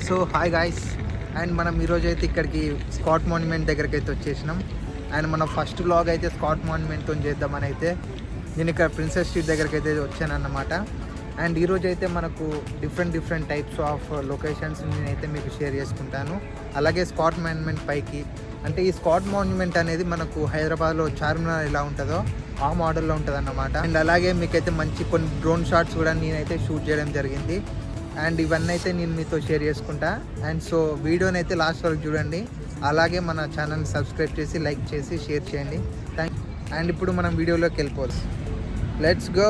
So hi guys, and మనం ఈరోజు అయితే ఇక్కడికి స్కాట్ మాన్యుమెంట్ దగ్గరికి అయితే వచ్చేసినాం. అండ్ మన ఫస్ట్ వ్లాగ్ అయితే స్కాట్ మాన్యుమెంట్తో చేద్దామని అయితే నేను ఇక్కడ ప్రిన్సెస్ స్ట్రీట్ దగ్గరికి అయితే వచ్చానన్నమాట. అండ్ ఈరోజు అయితే మనకు డిఫరెంట్ టైప్స్ ఆఫ్ లొకేషన్స్ నేనైతే మీకు షేర్ చేసుకుంటాను. అలాగే స్కాట్ మాన్యుమెంట్ పైకి, అంటే ఈ స్కాట్ మాన్యుమెంట్ అనేది మనకు హైదరాబాద్లో చార్మినార్ ఎలా ఉంటుందో ఆ మోడల్లో ఉంటుంది అన్నమాట. అండ్ అలాగే మీకైతే మంచి కొన్ని డ్రోన్ షాట్స్ కూడా నేనైతే షూట్ చేయడం జరిగింది. అండ్ ఇవన్నీ అయితే నేను మీతో షేర్ చేసుకుంటా. అండ్ సో వీడియోని అయితే లాస్ట్ వరకు చూడండి. అలాగే మన ఛానల్ని సబ్స్క్రైబ్ చేసి లైక్ చేసి షేర్ చేయండి. అండ్ ఇప్పుడు మనం వీడియోలోకి వెళ్ళిపోవచ్చు. Let's go.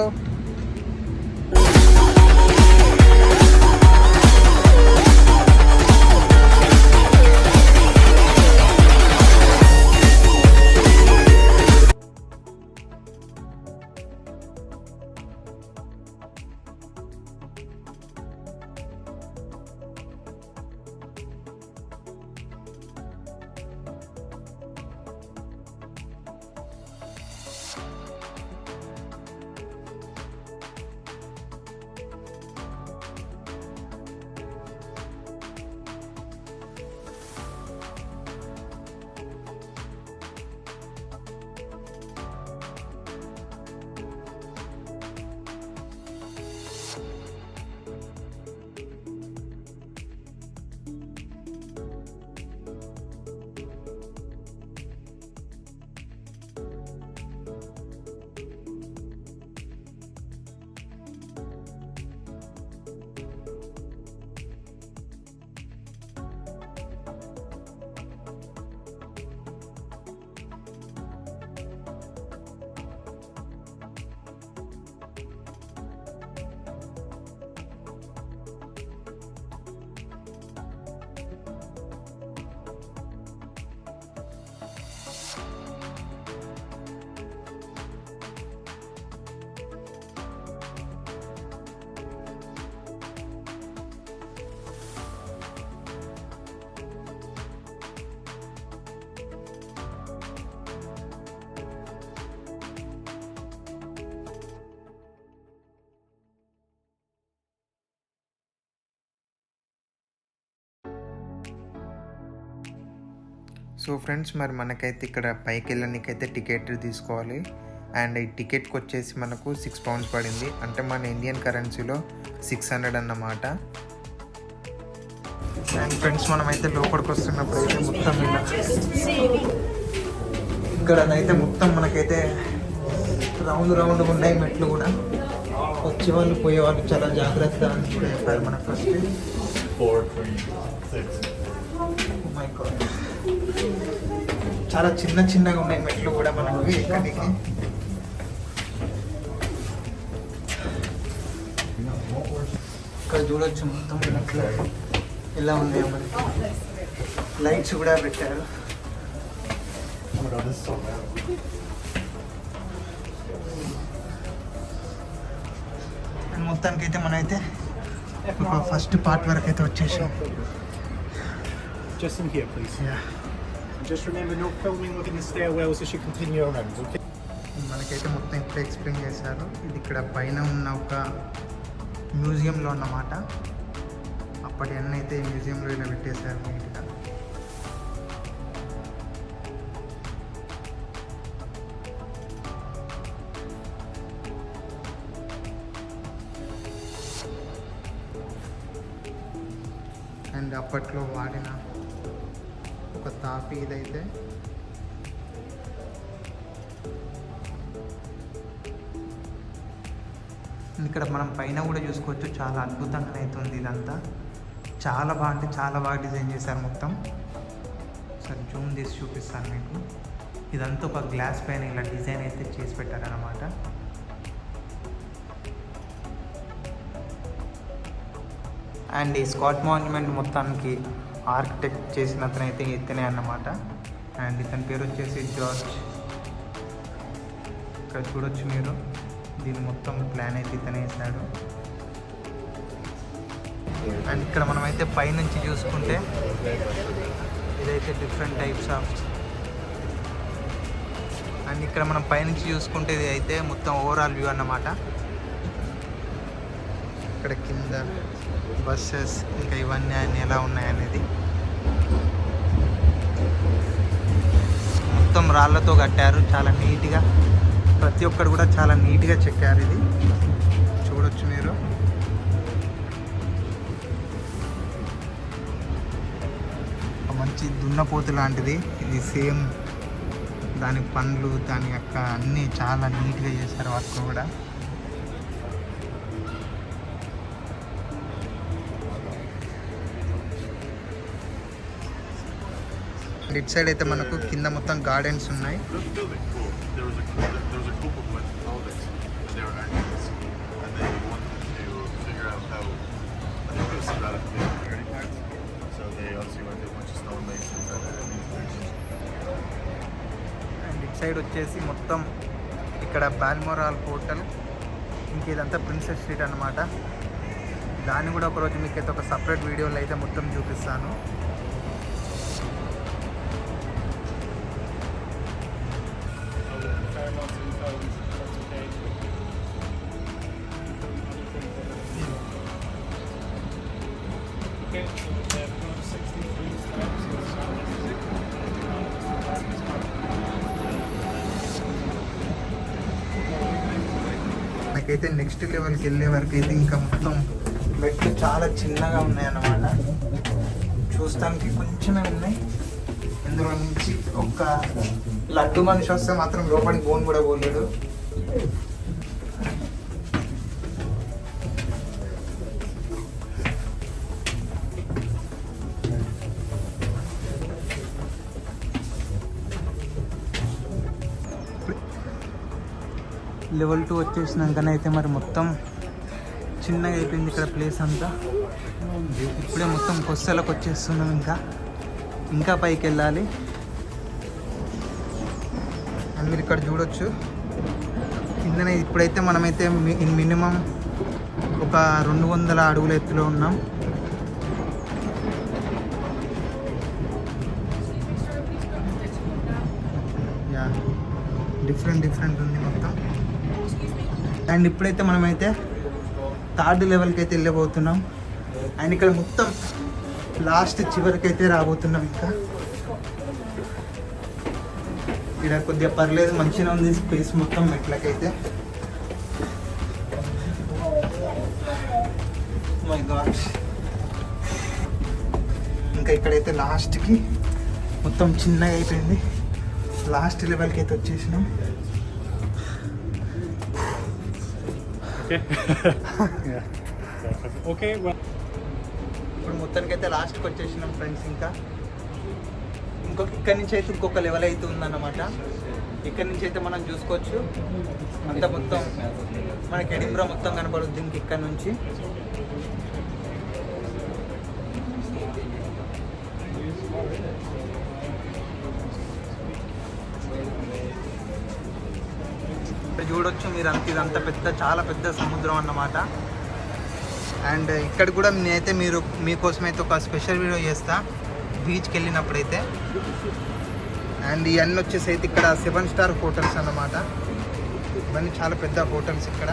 సో ఫ్రెండ్స్, మరి మనకైతే ఇక్కడ పైకి వెళ్ళడానికైతే టికెట్ తీసుకోవాలి. అండ్ ఈ టికెట్కి వచ్చేసి మనకు 6 pounds పడింది, అంటే మన ఇండియన్ కరెన్సీలో 600 అన్నమాట. అండ్ ఫ్రెండ్స్, మనమైతే లోపలికి వస్తున్నప్పుడు అయితే మొత్తం ఇలా ఇక్కడనైతే మొత్తం మనకైతే రౌండ్ ఉన్నాయి మెట్లు కూడా. వచ్చేవాళ్ళు పోయేవాళ్ళు చాలా జాగ్రత్తగా అని కూడా చెప్పారు మనకు ఫస్ట్. 4, 3, 6. మై గాడ్, చాలా చిన్నగా ఉన్నాయి మెట్లు కూడా మనకు ఎక్కడికి. ఇక్కడ చూడొచ్చు మొత్తం మెట్లు ఎలా ఉన్నాయో మనకి. లైట్స్ కూడా పెట్టారు. అండ్ మొత్తానికి అయితే మనమైతే ఫస్ట్ పార్ట్ వరకు అయితే వచ్చేసాం. Just in here, please. Yeah. Just remember, no filming within the stairwells as you continue around, okay? మనకైతే మొత్తం ఇప్పుడు ఎక్స్ప్లెయిన్ చేశారు. ఇది ఇక్కడ పైన ఉన్న ఒక మ్యూజియంలో అన్నమాట. అప్పటి అన్నీ అయితే మ్యూజియంలో ఇలా పెట్టేశారు నీట్గా. అండ్ అప్పట్లో వాడిన ఒక తాపి ఇదైతే. ఇక్కడ మనం పైన కూడా చూసుకోవచ్చు, చాలా అద్భుతంగా అయితే ఉంది ఇదంతా. చాలా బాగా డిజైన్ చేశారు మొత్తం. సరే జూమ్ తీసి చూపిస్తాను మీకు. ఇదంతా ఒక గ్లాస్ పైన ఇలా డిజైన్ అయితే చేసి పెట్టారన్నమాట. అండ్ ఈ స్కాట్ మాన్యుమెంట్ మొత్తానికి ఆర్కిటెక్ట్ చేసిన అతనైతే ఇతనే అన్నమాట. అండ్ ఇతని పేరు వచ్చేసి జార్జ్. ఇక్కడ చూడొచ్చు మీరు, దీని మొత్తం ప్లాన్ అయితే ఇతనే వేసాడు. అండ్ ఇక్కడ మనమైతే పైనుంచి చూసుకుంటే ఇదైతే డిఫరెంట్ టైప్స్ ఆఫ్. అండ్ ఇక్కడ మనం పైనుంచి చూసుకుంటే ఇది అయితే మొత్తం ఓవరాల్ వ్యూ అన్నమాట. ఇక్కడ కింద బస్సెస్ ఇంకా ఇవన్నీ అన్నీ ఎలా ఉన్నాయనేది. మొత్తం రాళ్ళతో కట్టారు చాలా నీట్గా, ప్రతి ఒక్కరు కూడా చాలా నీట్గా చెక్కారు. ఇది చూడొచ్చు మీరు. మంచి దున్నపోతు లాంటిది ఇది, సేమ్ దాని పండ్లు దాని యొక్క అన్నీ చాలా నీట్గా చేశారు వర్క్ కూడా. ఇటు సైడ్ అయితే మనకు కింద మొత్తం గార్డెన్స్ ఉన్నాయి. అండ్ ఇటు సైడ్ వచ్చేసి మొత్తం ఇక్కడ బాల్మోరాల్ హోటల్, ఇంక ఇదంతా ప్రిన్సెస్ స్ట్రీట్ అన్నమాట. దాన్ని కూడా ఒకరోజు మీకు అయితే ఒక సపరేట్ వీడియోలో అయితే మొత్తం చూపిస్తాను. నాకైతే నెక్స్ట్ లెవెల్కి వెళ్ళే వరకు అయితే ఇంకా మొత్తం మెట్లు చాలా చిన్నగా ఉన్నాయన్నమాట. చూస్తానికి కొంచెమే ఉన్నాయి. ఇందులో నుంచి ఒక లడ్డు మనిషి వస్తే మాత్రం లోపలికి బోన్ కూడా పోలేడు. లెవెల్ 2 వచ్చేసినాకనే అయితే మరి మొత్తం చిన్నగా అయిపోయింది ఇక్కడ ప్లేస్ అంతా. ఇప్పుడే మొత్తం కొස්සలకు వచ్చేస్తున్నాం. ఇంకా పైకి వెళ్ళాలి. అండ్ మీరు ఇక్కడ చూడొచ్చు కిందనే ఇప్పుడైతే మనమైతే మినిమం ఒక 200 అడుగుల ఎత్తులో ఉన్నాం. యా డిఫరెంట్ ఉంది మొత్తం. అండ్ ఇప్పుడైతే మనమైతే 3rd లెవెల్కి అయితే వెళ్ళబోతున్నాం. అండ్ ఇక్కడ మొత్తం లాస్ట్ చివరికి అయితే రాబోతున్నాం. ఇంకా ఇక్కడ కొద్దిగా పర్లేదు, మంచిగా ఉంది స్పేస్ మొత్తం మెట్లకైతే. మై గాడ్, ఇంకా ఇక్కడైతే లాస్ట్కి మొత్తం చిన్నగా అయిపోయింది. లాస్ట్ లెవెల్కి అయితే వచ్చేసినాం. ఇప్పుడు మొత్తానికి అయితే లాస్ట్కి వచ్చేసినాం ఫ్రెండ్స్. ఇంకా ఇక్కడి నుంచి అయితే ఇంకొక లెవెల్ అయితే ఉందన్నమాట. ఇక్కడి నుంచి అయితే మనం చూసుకోవచ్చు అంత మొత్తం మనకి ఎడింబ్రా మొత్తం కనపడుద్ది ఇంక ఇక్కడ నుంచి. చూడొచ్చు మీరు ఇదంతా చాలా పెద్ద సముద్రం అన్నమాట. అండ్ ఇక్కడ కూడా నేనైతే మీకోసమైతే ఒక స్పెషల్ వీడియో చేస్తా బీచ్కి వెళ్ళినప్పుడైతే. అండ్ ఇవన్నీ వచ్చేసి అయితే ఇక్కడ 7 స్టార్ హోటల్స్ అన్నమాట. ఇవన్నీ చాలా పెద్ద హోటల్స్ ఇక్కడ.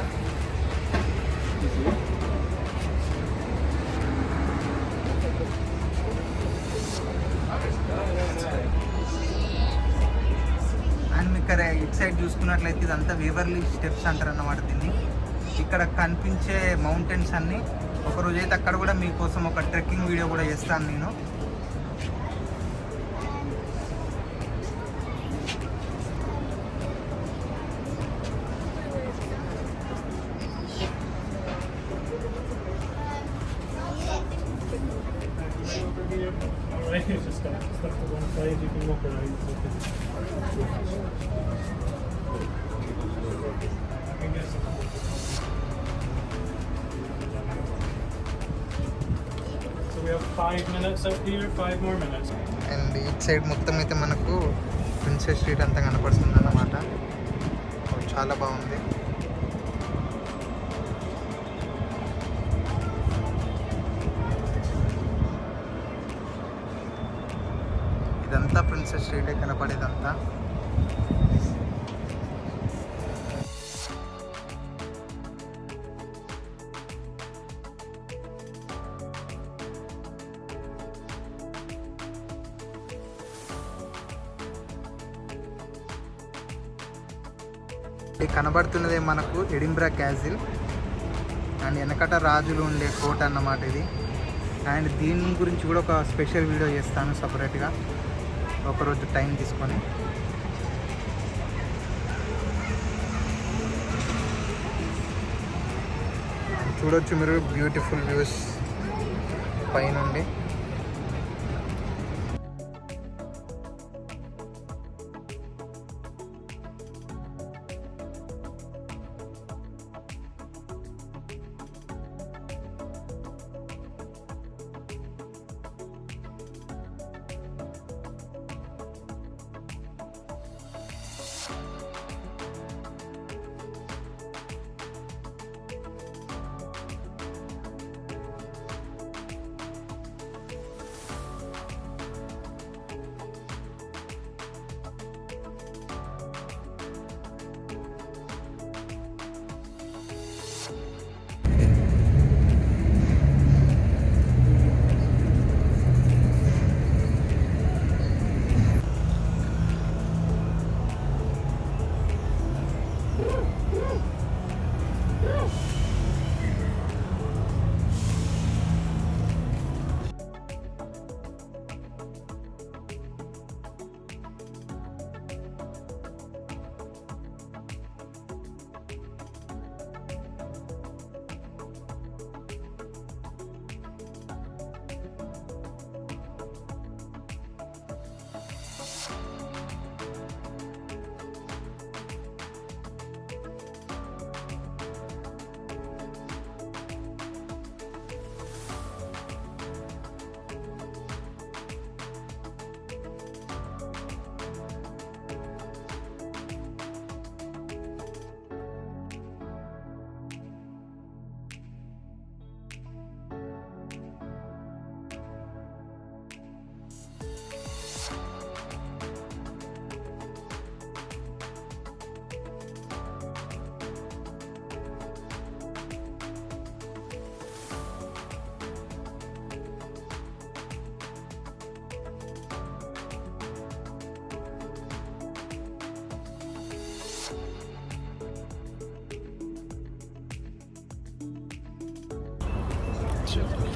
అండ్ ఇక్కడ ఇటు సైడ్ చూసుకున్నట్లయితే ఇదంతా వేవర్లీ స్టెప్స్ అంటారు అన్నమాట దీన్ని. ఇక్కడ కనిపించే మౌంటైన్స్ అన్నీ ఒకరోజు అయితే అక్కడ కూడా మీకోసం ఒక ట్రెక్కింగ్ వీడియో కూడా చేస్తాను నేను. We have 5 minutes up here, 5 more minutes. And ఇటు సైడ్ మొత్తం అయితే మనకు ప్రిన్సెస్ స్ట్రీట్ అంతా కనపడుతుంది అన్నమాట. చాలా బాగుంది. ఇదంతా ప్రిన్సెస్ స్ట్రీటే కనపడేదంతా. ఈ కనబడుతున్నదే మనకు ఎడింబ్రా క్యాసిల్ అండ్ వెనకట రాజులు ఉండే కోట అన్నమాట ఇది. అండ్ దీని గురించి కూడా ఒక స్పెషల్ వీడియో చేస్తాను సపరేట్గా ఒకరోజు టైం తీసుకొని. చూడొచ్చు మీరు బ్యూటిఫుల్ వ్యూస్ పైనుండి.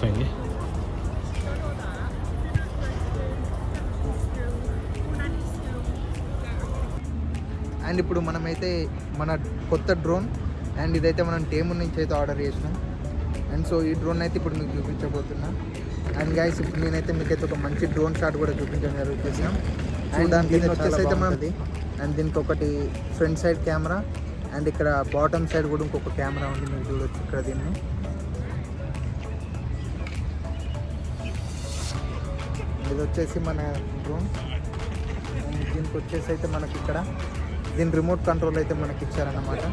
Fajnie. అండ్ ఇప్పుడు మనమైతే మన కొత్త డ్రోన్ అండ్ ఇదైతే మనం టేమూర్ నుంచి అయితే ఆర్డర్ చేసినాం. అండ్ సో ఈ డ్రోన్ అయితే ఇప్పుడు మీకు చూపించబోతున్నా. అండ్ గైస్ ఇప్పుడు నేనైతే మీకైతే ఒక మంచి డ్రోన్ షాట్ కూడా చూపించడం జరుగుతుంది. అండ్ దీనికి వచ్చేసి అయితే మనది అండ్ దీనికి ఒకటి ఫ్రంట్ సైడ్ కెమెరా అండ్ ఇక్కడ బాటమ్ సైడ్ కూడా ఇంకొక కెమెరా ఉంది, మీరు చూడొచ్చు ఇక్కడ దీన్ని. ఇది వచ్చేసి మన డ్రోన్. అండ్ దీనికి వచ్చేసి అయితే మనకి ఇక్కడ దీని రిమోట్ కంట్రోల్ అయితే మనకి ఇచ్చారన్నమాట.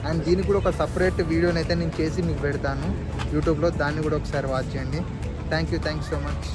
అండ్ దీనికి కూడా ఒక సపరేట్ వీడియోని అయితే నేను చేసి మీకు పెడతాను యూట్యూబ్లో, దాన్ని కూడా ఒకసారి వాచ్ చేయండి. Thank you so much.